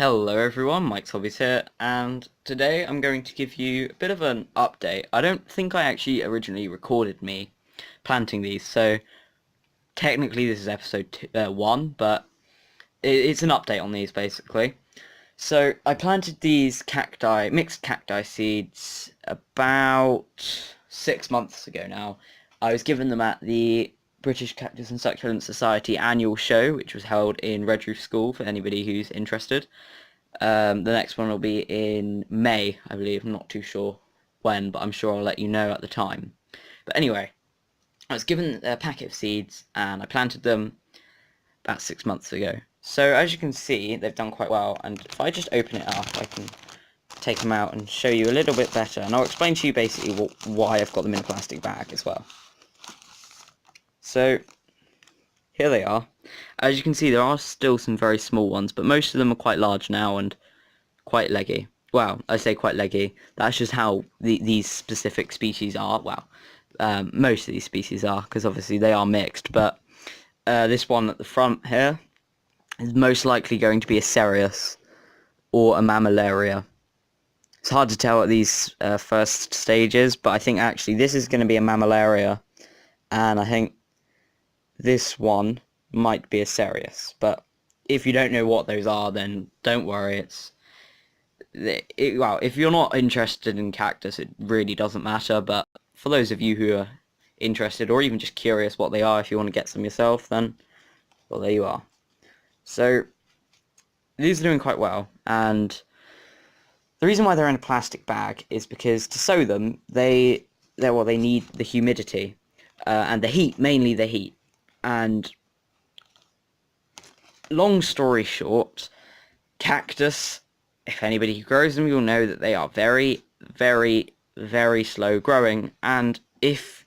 Hello everyone, Mike's Hobbies here, and today I'm going to give you a bit of an update. I don't think I actually originally recorded me planting these, so technically this is episode 1, but it's an update on these basically. So I planted these mixed cacti seeds about 6 months ago now. I was given them at the British Cactus and Succulent Society annual show, which was held in Redroof School for anybody who's interested. The next one will be in May, I believe. I'm not too sure when, but I'm sure I'll let you know at the time. But anyway, I was given a packet of seeds and I planted them about 6 months ago. So as you can see, they've done quite well, and if I just open it up, I can take them out and show you a little bit better, and I'll explain to you basically why I've got them in a plastic bag as well. So here they are. As you can see, there are still some very small ones, but most of them are quite large now and quite leggy. Well, I say quite leggy. That's just how these specific species are. Well, most of these species are, because obviously they are mixed, but this one at the front here is most likely going to be a Cereus or a Mammillaria. It's hard to tell at these first stages, but I think actually this is going to be a Mammillaria, and I think this one might be a Cereus. But if you don't know what those are, then don't worry. Well, if you're not interested in cactus, it really doesn't matter, but for those of you who are interested, or even just curious what they are, if you want to get some yourself, then, well, there you are. So, these are doing quite well, and the reason why they're in a plastic bag is because to sow them, they need the humidity, and the heat, mainly the heat, and long story short, cactus, if anybody who grows them, you'll know that they are very, very, very slow growing, and if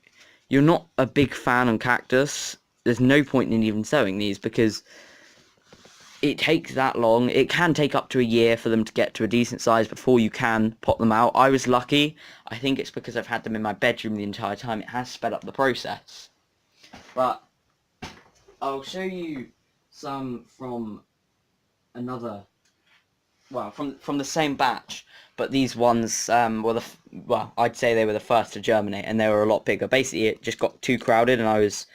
you're not a big fan on cactus, there's no point in even sowing these, because it takes that long. It can take up to a year for them to get to a decent size before you can pop them out. I was lucky. I think it's because I've had them in my bedroom the entire time. It has sped up the process. But I'll show you some from another, well, from the same batch, but these ones were I'd say they were the first to germinate, and they were a lot bigger. Basically, it just got too crowded, and I was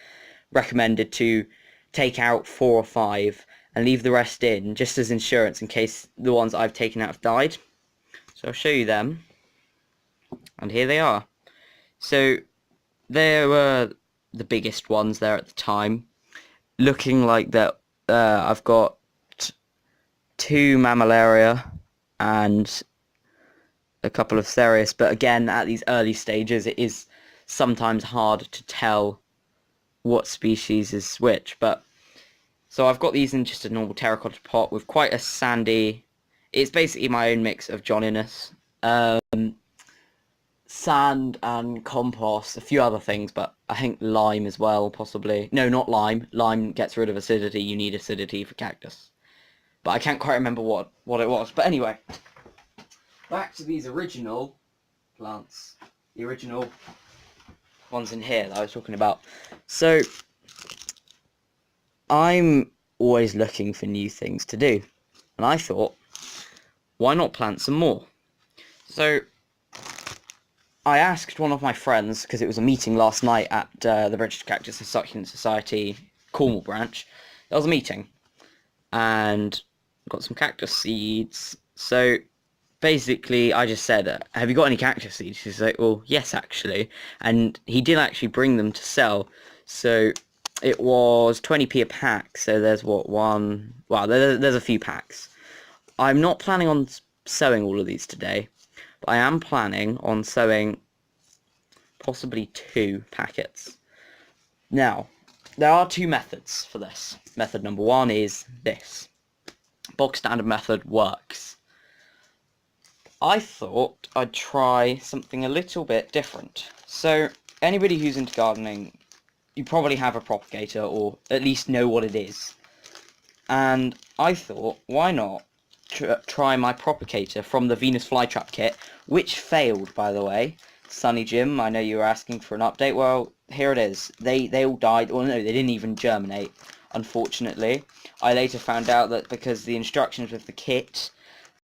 recommended to take out 4 or 5 and leave the rest in, just as insurance in case the ones I've taken out have died. So I'll show you them, and here they are. So they were the biggest ones there at the time, looking like that. I've got 2 Mammillaria and a couple of Cereus, but again, at these early stages, it is sometimes hard to tell what species is which. But so I've got these in just a normal terracotta pot with quite a sandy. It's basically my own mix of Johninus, sand and compost, a few other things, but I think lime as well, possibly. No, not lime. Lime gets rid of acidity. You need acidity for cactus. But I can't quite remember what it was. But anyway, back to these original plants. The original ones in here that I was talking about. So I'm always looking for new things to do. And I thought, why not plant some more? So I asked one of my friends, because it was a meeting last night at the British Cactus and Succulent Society Cornwall branch. There was a meeting, and got some cactus seeds. So basically, I just said, have you got any cactus seeds? He's like, well, yes, actually. And he did actually bring them to sell. So it was 20p a pack. So there's there's a few packs. I'm not planning on sowing all of these today, but I am planning on sowing possibly 2 packets. Now, there are 2 methods for this. Method number 1 is this. Bog standard method works. I thought I'd try something a little bit different. So, anybody who's into gardening, you probably have a propagator, or at least know what it is. And I thought, why not try my propagator from the Venus Flytrap kit, which failed, by the way. Sunny Jim, I know you were asking for an update. Well, here it is. They all died. Well, no, they didn't even germinate. unfortunately. I later found out that because the instructions with the kit,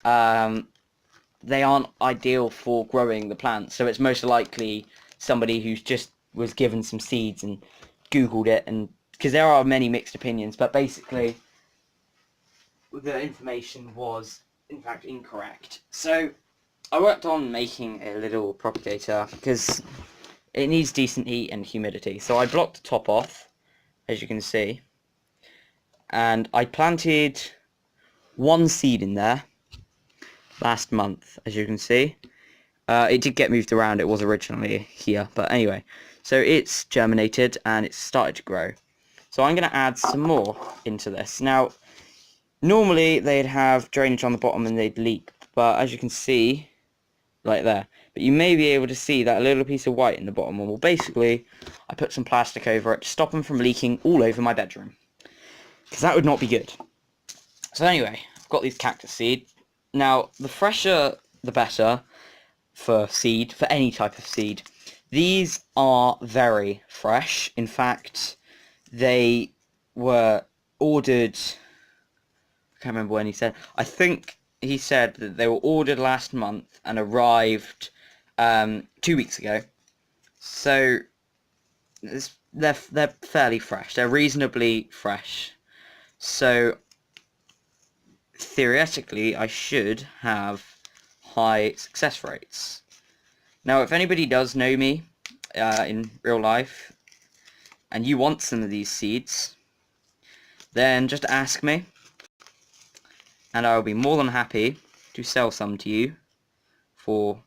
they aren't ideal for growing the plants, so it's most likely somebody who's just was given some seeds and Googled it, and because there are many mixed opinions, but basically the information was in fact incorrect. So I worked on making a little propagator because it needs decent heat and humidity. So I blocked the top off, as you can see, and I planted one seed in there last month, as you can see. It did get moved around, it was originally here, but anyway. So it's germinated and it's started to grow. So I'm going to add some more into this. Now, normally they'd have drainage on the bottom and they'd leak, but as you can see, right there, but you may be able to see that little piece of white in the bottom. Well, basically, I put some plastic over it to stop them from leaking all over my bedroom, because that would not be good. So anyway, I've got these cactus seed. Now, the fresher the better for seed, for any type of seed. These are very fresh. In fact, they were ordered, I can't remember when he said, I think he said that they were ordered last month and arrived 2 weeks ago. So they're fairly fresh. They're reasonably fresh. So theoretically, I should have high success rates. Now, if anybody does know me in real life and you want some of these seeds, then just ask me and I will be more than happy to sell some to you for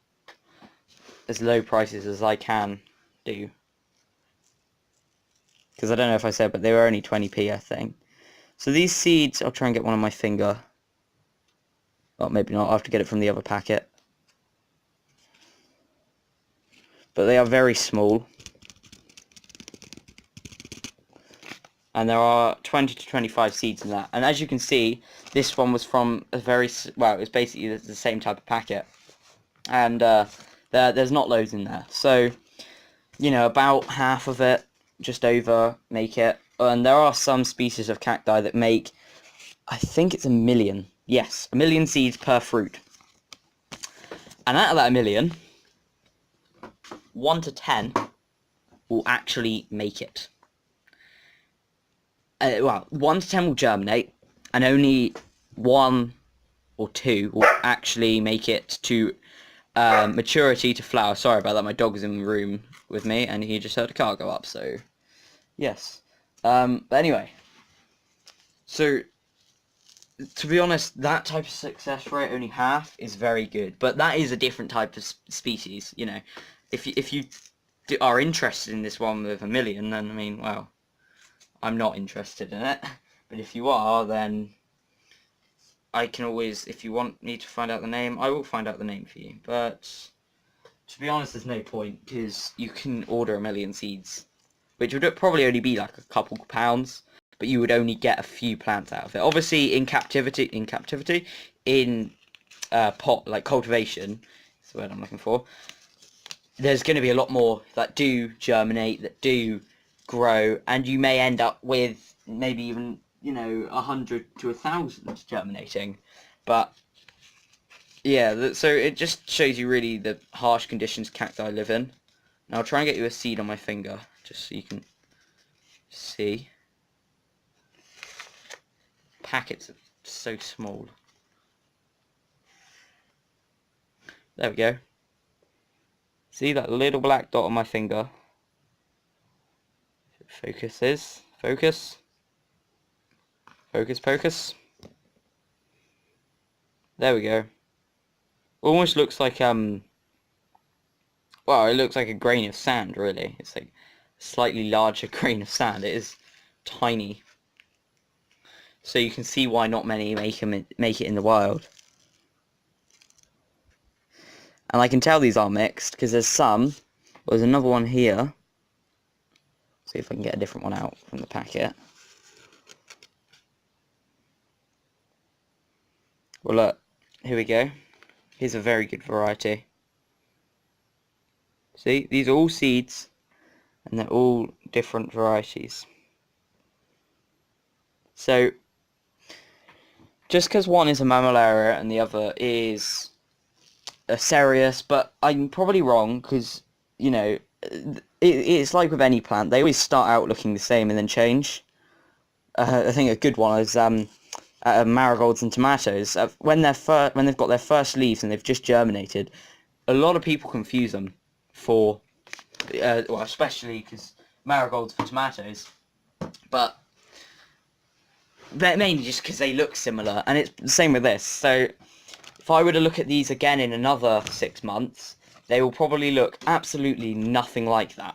as low prices as I can do. Because I don't know if I said, but they were only 20p, I think. So these seeds, I'll try and get one on my finger. Well, maybe not, I'll have to get it from the other packet. But they are very small. And there are 20 to 25 seeds in that. And as you can see, this one was from a very, well, it was basically the same type of packet. And there's not loads in there. So, you know, about half of it, just over, make it. And there are some species of cacti that make, I think it's 1 million. Yes, 1 million seeds per fruit. And out of that 1 million, 1 to 10 will actually make it. Well, 1 to 10 will germinate, and only 1 or 2 will actually make it to maturity to flower. Sorry about that, my dog's in the room with me, and he just heard a car go up, so yes. But anyway, so to be honest, that type of success rate, only half, is very good. But that is a different type of species, you know. If you are interested in this one with 1 million, then, I mean, well, I'm not interested in it. But if you are, then I can always, if you want me to find out the name, I will find out the name for you. But to be honest, there's no point, because you can order 1 million seeds, which would probably only be like a couple pounds, but you would only get a few plants out of it. Obviously, in captivity, in pot, like cultivation, that's the word I'm looking for, there's going to be a lot more that do germinate, that do grow, and you may end up with maybe even, you know, 100 to 1,000 germinating. But yeah, so it just shows you really the harsh conditions cacti live in. Now I'll try and get you a seed on my finger, just so you can see. Packets are so small. There we go. See that little black dot on my finger? Focus. Focus. There we go. Almost looks like, well, it looks like a grain of sand, really. It's like a slightly larger grain of sand. It is tiny. So you can see why not many make it in the wild. And I can tell these are mixed, because there's some. Well, there's another one here. See if I can get a different one out from the packet. Well, look, here we go. Here's a very good variety. See, these are all seeds, and they're all different varieties. So, just because one is a mammillaria and the other is a cereus, but I'm probably wrong because, you know, it's like with any plant. They always start out looking the same and then change. I think a good one is marigolds and tomatoes. When they've got their first leaves and they've just germinated, a lot of people confuse them for, well, especially because marigolds for tomatoes, but mainly just because they look similar, and it's the same with this. So if I were to look at these again in another 6 months, they will probably look absolutely nothing like that.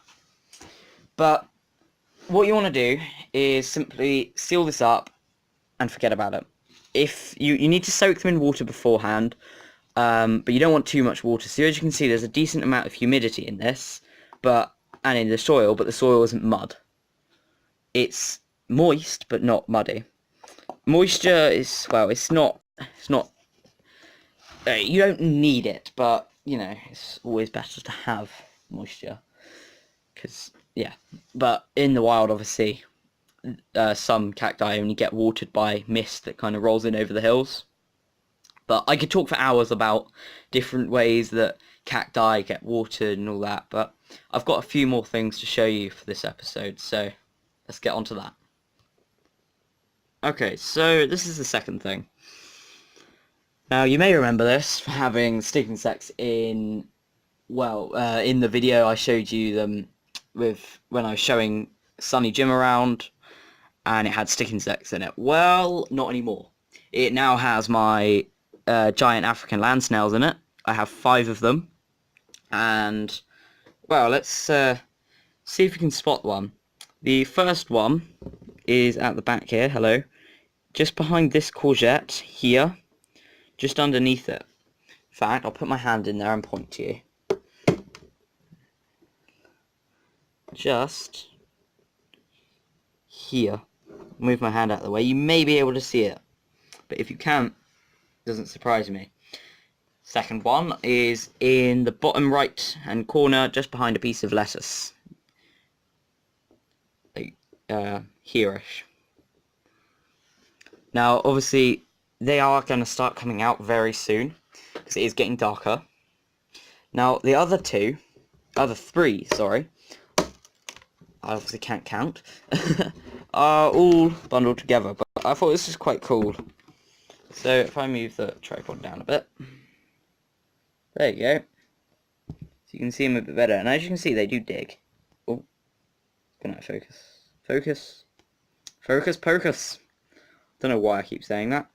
But what you want to do is simply seal this up and forget about it. If you need to soak them in water beforehand, but you don't want too much water. So as you can see, there's a decent amount of humidity in this, and in the soil, but the soil isn't mud. It's moist, but not muddy. Moisture is, well, it's not, you don't need it, but, you know, it's always better to have moisture. Because, yeah, but in the wild, obviously, some cacti only get watered by mist that kind of rolls in over the hills. But I could talk for hours about different ways that cacti get watered and all that, but I've got a few more things to show you for this episode, so let's get on to that. Okay, so this is the second thing. Now, you may remember this for having stick insects in, well, in the video I showed you them with when I was showing Sunny Jim around, and it had stick insects in it. Well, not anymore. It now has my giant African land snails in it. I have 5 of them, and, well, let's see if we can spot one. The first one is at the back here, hello, just behind this courgette here, just underneath it. In fact, I'll put my hand in there and point to you. Just here. Move my hand out of the way. You may be able to see it, but if you can't, it doesn't surprise me. Second one is in the bottom right hand corner, just behind a piece of lettuce. Here-ish. Now, obviously, they are going to start coming out very soon, because it is getting darker. Now, the other 3, sorry, I obviously can't count, are all bundled together, but I thought this was quite cool. So, if I move the tripod down a bit, there you go. So you can see them a bit better, and as you can see, they do dig. Oh, can I focus? Focus. Focus, pocus. Don't know why I keep saying that.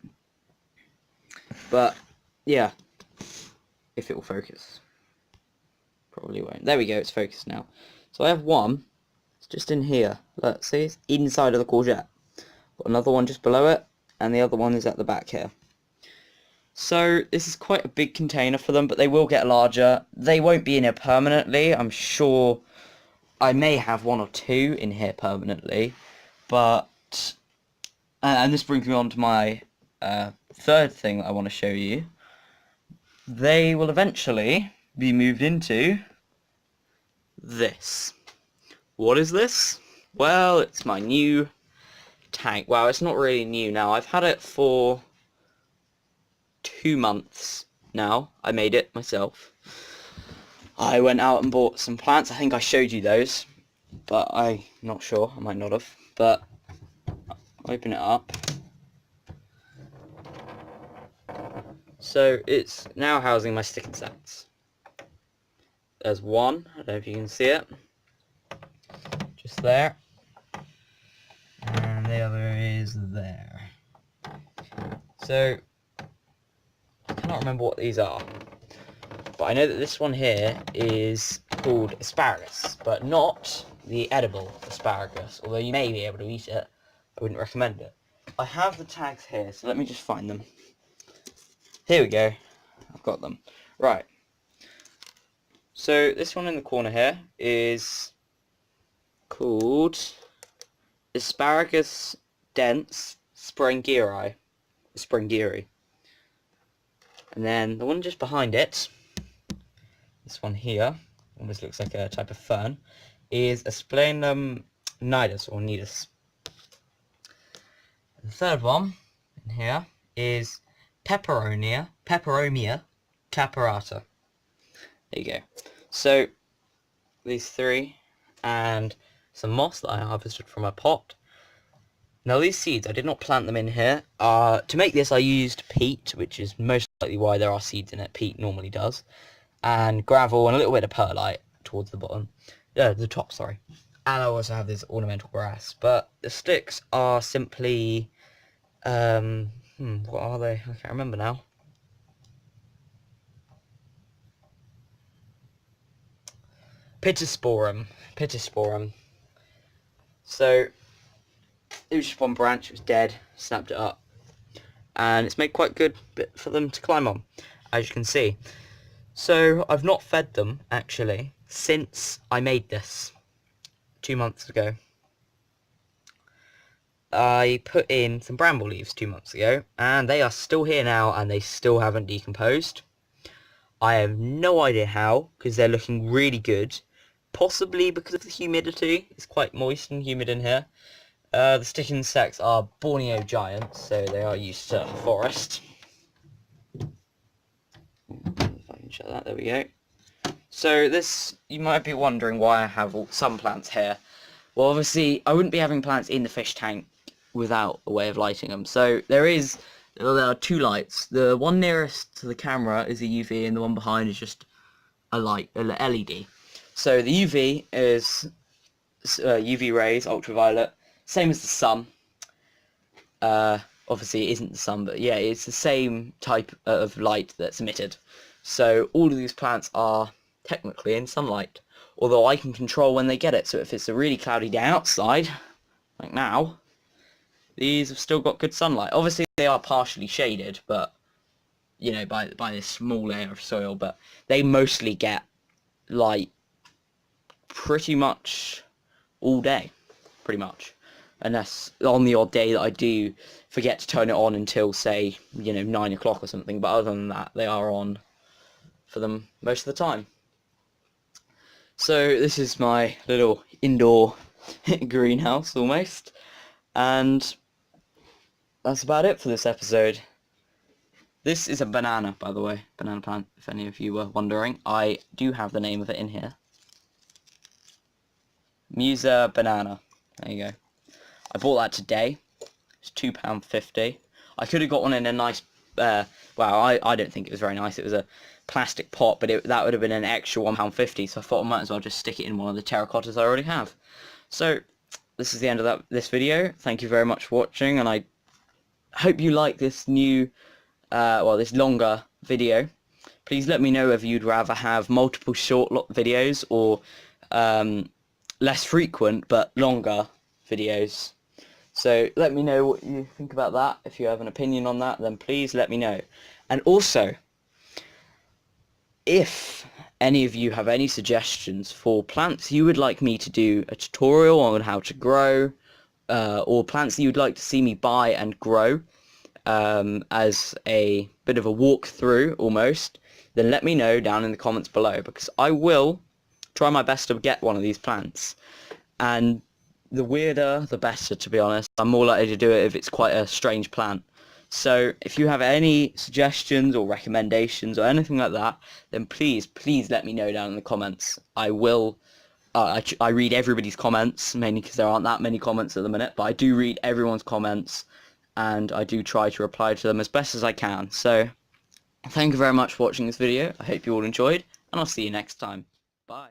But, yeah. If it will focus. Probably won't. There we go, it's focused now. So I have one. It's just in here. Look, see, it's inside of the courgette. Got another one just below it, and the other one is at the back here. So this is quite a big container for them, but they will get larger. They won't be in here permanently. I'm sure I may have 1 or 2 in here permanently, but, and this brings me on to my third thing that I want to show you. They will eventually be moved into this. What is this? Well, it's my new tank. Well, it's not really new now. I've had it for 2 months now. I made it myself. I went out and bought some plants. I think I showed you those, but I'm not sure. I might not have. But open it up. So it's now housing my stick insects. There's one. I don't know if you can see it. Just there. And the other is there. So I cannot remember what these are, but I know that this one here is called asparagus, but not the edible asparagus, although you may be able to eat it. I wouldn't recommend it. I have the tags here, so let me just find them. Here we go. I've got them. Right. So this one in the corner here is called Asparagus dense Sprengeri. And then the one just behind it, this one here, almost looks like a type of fern, is Asplenium nidus or nidus. The third one in here is Peperomia caperata. There you go. So these three and some moss that I harvested from a pot. Now these seeds, I did not plant them in here. To make this I used peat, which is most likely why there are seeds in it. Peat normally does. And gravel and a little bit of perlite towards the bottom. The top, sorry. And I also have this ornamental grass. But the sticks are simply... what are they? I can't remember now. Pittosporum. So, it was just one branch, it was dead, snapped it up. And it's made quite a good bit for them to climb on, as you can see. So, I've not fed them, actually, since I made this 2 months ago. I put in some bramble leaves 2 months ago, and they are still here now, and they still haven't decomposed. I have no idea how, because they're looking really good. Possibly because of the humidity. It's quite moist and humid in here. The stick insects are Borneo giants, so they are used to forest. If I can show that, there we go. So this, you might be wondering why I have some plants here. Well, obviously, I wouldn't be having plants in the fish tank without a way of lighting them. So there are two lights. The one nearest to the camera is a UV, and the one behind is just a light, a LED. So the UV is UV rays, ultraviolet, same as the sun. Obviously it isn't the sun, but yeah, it's the same type of light that's emitted. So all of these plants are technically in sunlight, although I can control when they get it. So if it's a really cloudy day outside, like now, these have still got good sunlight. Obviously they are partially shaded, but you know, by this small layer of soil, but they mostly get light pretty much all day, pretty much, unless on the odd day that I do forget to turn it on until, say, you know, 9 o'clock or something. But other than that, they are on for them most of the time. So this is my little indoor greenhouse almost, and that's about it for this episode. This is a banana, by the way, banana plant, if any of you were wondering. I do have the name of it in here. Musa banana. There you go. I bought that today. It's £2.50. I could have got one in a nice, well, I don't think it was very nice. It was a plastic pot, but that would have been an extra £1.50, so I thought I might as well just stick it in one of the terracottas I already have. So, this is the end of this video. Thank you very much for watching, and I hope you like this new, this longer video. Please let me know whether you'd rather have multiple short videos or less frequent but longer videos. So let me know what you think about that. If you have an opinion on that, then please let me know. And also, if any of you have any suggestions for plants you would like me to do a tutorial on how to grow, or plants that you'd like to see me buy and grow as a bit of a walkthrough almost, then let me know down in the comments below, because I will try my best to get one of these plants. And the weirder the better, to be honest. I'm more likely to do it if it's quite a strange plant. So if you have any suggestions or recommendations or anything like that, then please let me know down in the comments. I will I read everybody's comments, mainly because there aren't that many comments at the minute, but I do read everyone's comments and I do try to reply to them as best as I can. So thank you very much for watching this video. I hope you all enjoyed, and I'll see you next time. Bye.